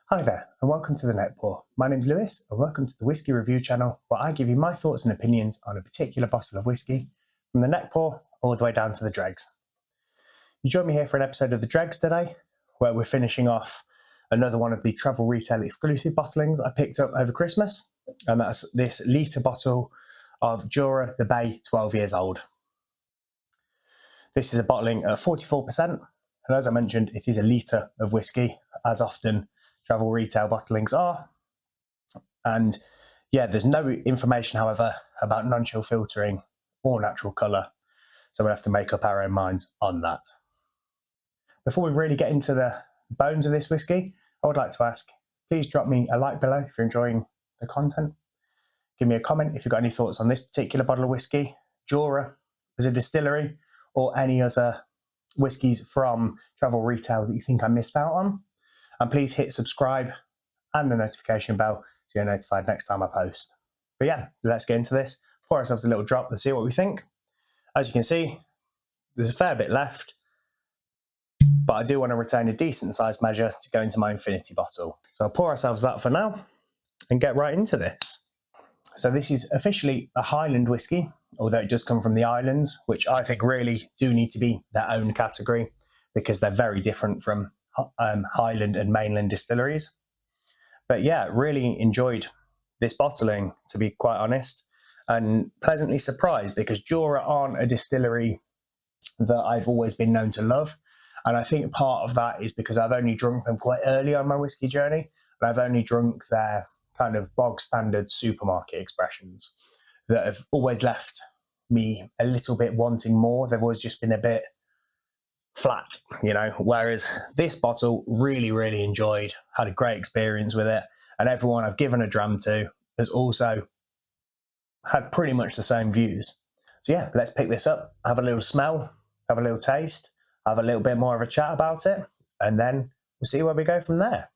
Hi there, and welcome to the Neckpour. My name's Lewis, and welcome to the Whisky Review channel, where I give you my thoughts and opinions on a particular bottle of whisky, from the Neckpour all the way down to the Dregs. You join me here for an episode of the Dregs today, where we're finishing off another one of the Travel Retail Exclusive bottlings I picked up over Christmas, and that's this litre bottle of Jura the Bay 12 years old. This is a bottling at 44%, and as I mentioned, it is a litre of whisky, as often travel retail bottlings are. And yeah, there's no information, however, about non-chill filtering or natural colour, so we'll have to make up our own minds on that. Before we really get into the bones of this whisky, I would like to ask, please drop me a like below if you're enjoying the content. Give me a comment if you've got any thoughts on this particular bottle of whisky, Jura as a distillery, or any other whiskies from travel retail that you think I missed out on. And please hit subscribe and the notification bell so you're notified next time I post. But yeah, let's get into this. Pour ourselves a little drop and see what we think. As you can see, there's a fair bit left, but I do want to retain a decent sized measure to go into my infinity bottle. So I'll pour ourselves that for now and get right into this. So this is officially a Highland whisky, although it does come from the islands, which I think really do need to be their own category because they're very different from Highland and mainland distilleries. But yeah, really enjoyed this bottling, to be quite honest, and pleasantly surprised because Jura aren't a distillery that I've always been known to love. And I think part of that is because I've only drunk them quite early on my whisky journey, and I've only drunk their kind of bog standard supermarket expressions that have always left me a little bit wanting more. They've always just been a bit flat, you know, whereas this bottle really enjoyed, had a great experience with it, and everyone I've given a dram to has also had pretty much the same views. So yeah, let's pick this up, have a little smell, have a little taste, have a little bit more of a chat about it, and then we'll see where we go from there.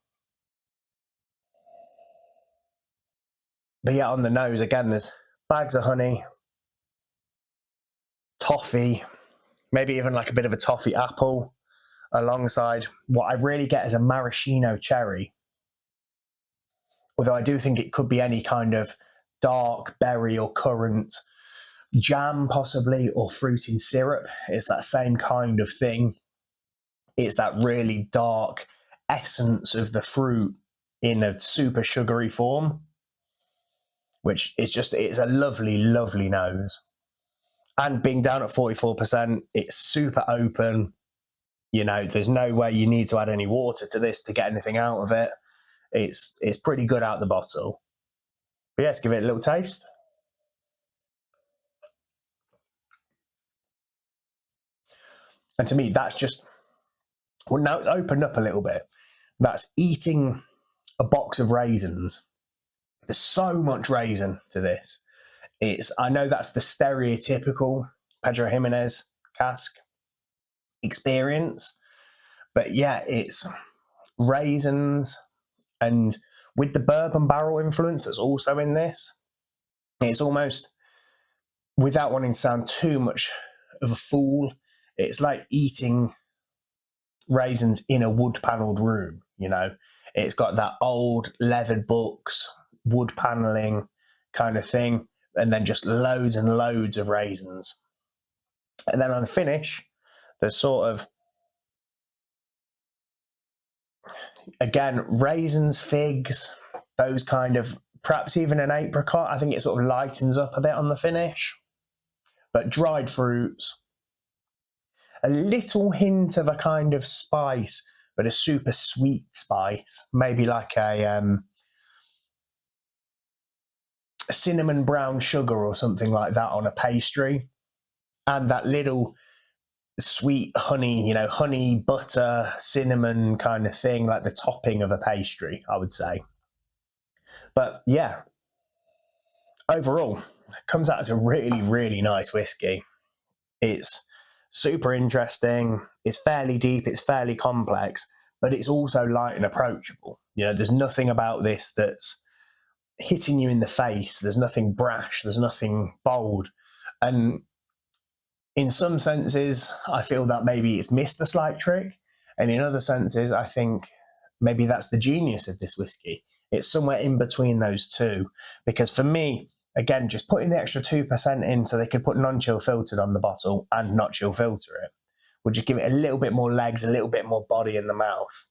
But yeah, on the nose again, there's bags of honey, toffee, maybe even like a bit of a toffee apple, alongside what I really get is a maraschino cherry. Although I do think it could be any kind of dark berry or currant jam possibly, or fruit in syrup. It's that same kind of thing. It's that really dark essence of the fruit in a super sugary form, which is just, it's a lovely nose. And being down at 44%, it's super open. You know, there's no way you need to add any water to this to get anything out of it. It's pretty good out the bottle. But yeah, let's give it a little taste. And to me, that's just, well, now it's opened up a little bit. That's eating a box of raisins. There's so much raisin to this. I know that's the stereotypical Pedro Jimenez cask experience, but yeah, it's raisins, and with the bourbon barrel influence that's also in this, it's almost, without wanting to sound too much of a fool, it's like eating raisins in a wood panelled room, you know. It's got that old leather books, wood panelling kind of thing, and then just loads and loads of raisins. And then on the finish, there's sort of, again, raisins, figs, those kind of, perhaps even an apricot. I think it sort of lightens up a bit on the finish. But dried fruits, a little hint of a kind of spice, but a super sweet spice, maybe like a cinnamon brown sugar or something like that on a pastry, and that little sweet honey, you know, honey, butter, cinnamon kind of thing, like the topping of a pastry, I would say. But yeah, overall, it comes out as a really nice whiskey. It's super interesting, it's fairly deep, it's fairly complex, but it's also light and approachable. You know, there's nothing about this that's hitting you in the face, there's nothing brash, there's nothing bold. And in some senses, I feel that maybe it's missed a slight trick, and in other senses, I think maybe that's the genius of this whiskey. It's somewhere in between those two, because for me, again, just putting the extra 2% in so they could put non-chill filtered on the bottle and not chill filter it would just give it a little bit more legs, a little bit more body in the mouth.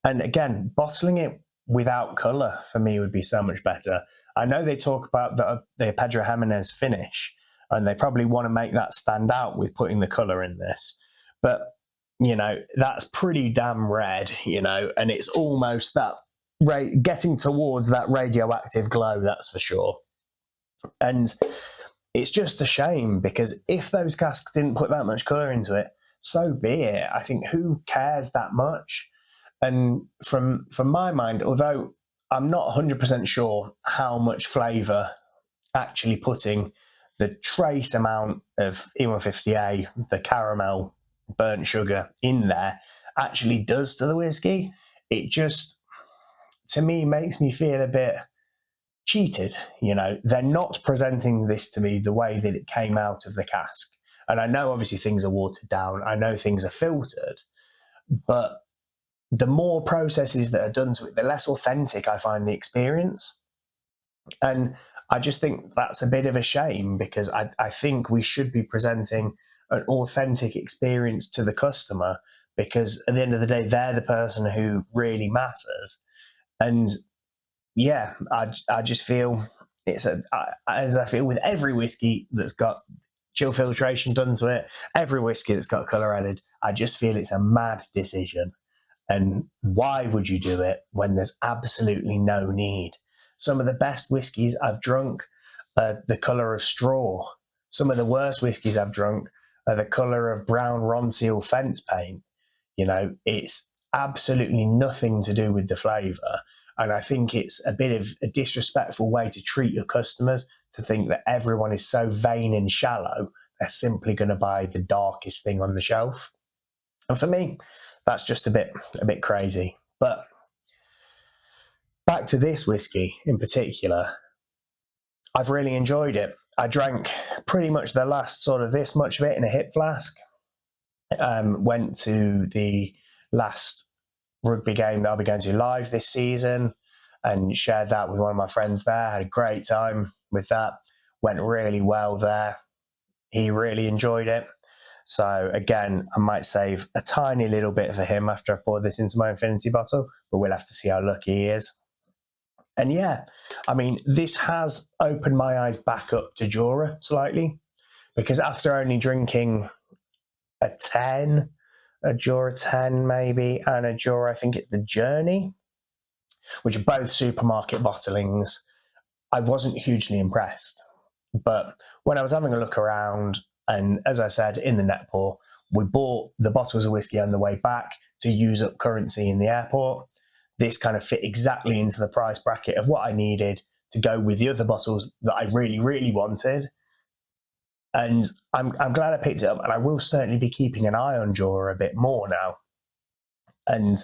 And again, bottling it without colour for me would be so much better. I know they talk about the Pedro Jimenez finish, and they probably want to make that stand out with putting the colour in this. But, you know, that's pretty damn red, you know, and it's almost that getting towards that radioactive glow, that's for sure. And it's just a shame, because if those casks didn't put that much colour into it, so be it. I think who cares that much? And from my mind, although I'm not 100% sure how much flavour actually putting the trace amount of E150A, the caramel, burnt sugar in there, actually does to the whiskey, it just, to me, makes me feel a bit cheated. You know, they're not presenting this to me the way that it came out of the cask. And I know obviously things are watered down, I know things are filtered, but the more processes that are done to it, the less authentic I find the experience. And I just think that's a bit of a shame, because I think we should be presenting an authentic experience to the customer, because at the end of the day, they're the person who really matters. And yeah, I just feel as I feel with every whiskey that's got chill filtration done to it, every whiskey that's got colour added, I just feel it's a mad decision. And why would you do it when there's absolutely no need? Some of the best whiskies I've drunk are the colour of straw. Some of the worst whiskies I've drunk are the colour of brown Ronseal fence paint. You know, it's absolutely nothing to do with the flavour. And I think it's a bit of a disrespectful way to treat your customers, to think that everyone is so vain and shallow, they're simply going to buy the darkest thing on the shelf. And for me, that's just a bit crazy. But back to this whiskey in particular, I've really enjoyed it. I drank pretty much the last sort of this much of it in a hip flask. Went to the last rugby game that I'll be going to live this season and shared that with one of my friends there. Had a great time with that. Went really well there. He really enjoyed it. So again, I might save a tiny little bit for him after I pour this into my infinity bottle, but we'll have to see how lucky he is. And yeah, I mean, this has opened my eyes back up to Jura slightly, because after only drinking a Jura 10 maybe, and a Jura, I think it's the Journey, which are both supermarket bottlings, I wasn't hugely impressed. But when I was having a look around, and as I said, in the Neckpour, we bought the bottles of whiskey on the way back to use up currency in the airport. This kind of fit exactly into the price bracket of what I needed to go with the other bottles that I really, really wanted. And I'm glad I picked it up, and I will certainly be keeping an eye on Jura a bit more now. And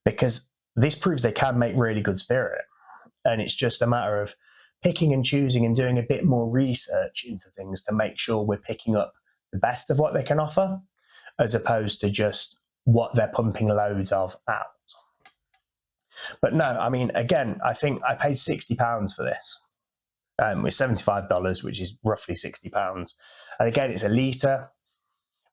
because this proves they can make really good spirit. And it's just a matter of picking and choosing and doing a bit more research into things to make sure we're picking up the best of what they can offer, as opposed to just what they're pumping loads of out. But no, I mean, again, I think I paid £60 for this. With $75, which is roughly £60. And again, it's a litre.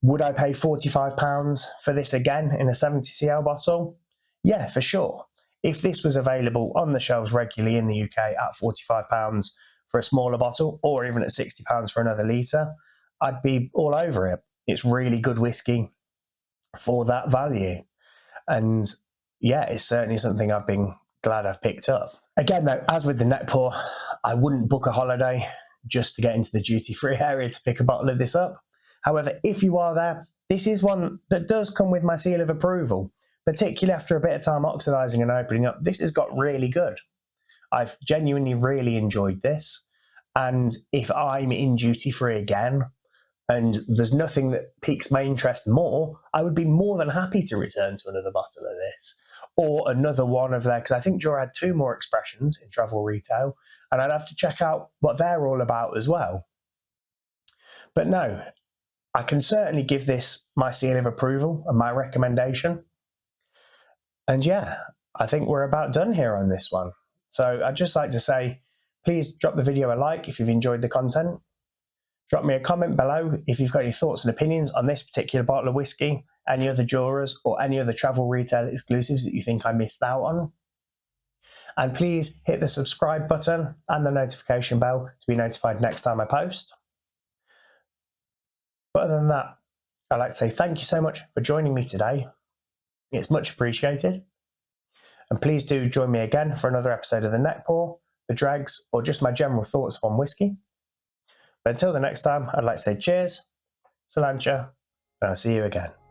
Would I pay £45 for this again in a 70cl bottle? Yeah, for sure. If this was available on the shelves regularly in the UK at £45 for a smaller bottle, or even at £60 for another litre, I'd be all over it. It's really good whiskey for that value. And yeah, it's certainly something I've been glad I've picked up. Again, though, as with the Neckpour, I wouldn't book a holiday just to get into the duty-free area to pick a bottle of this up. However, if you are there, this is one that does come with my seal of approval, particularly after a bit of time oxidising and opening up. This has got really good. I've genuinely really enjoyed this. And if I'm in duty-free again, and there's nothing that piques my interest more, I would be more than happy to return to another bottle of this, or another one of their, because I think Jura had 2 more expressions in Travel Retail, and I'd have to check out what they're all about as well. But no, I can certainly give this my seal of approval and my recommendation. And yeah, I think we're about done here on this one. So I'd just like to say, please drop the video a like if you've enjoyed the content. Drop me a comment below if you've got any thoughts and opinions on this particular bottle of whiskey, any other Juras, or any other travel retail exclusives that you think I missed out on. And please hit the subscribe button and the notification bell to be notified next time I post. But other than that, I'd like to say thank you so much for joining me today. It's much appreciated. And please do join me again for another episode of the Neckpour, the Dregs, or just my general thoughts on whiskey. But until the next time, I'd like to say cheers, Sri Lanka, and I'll see you again.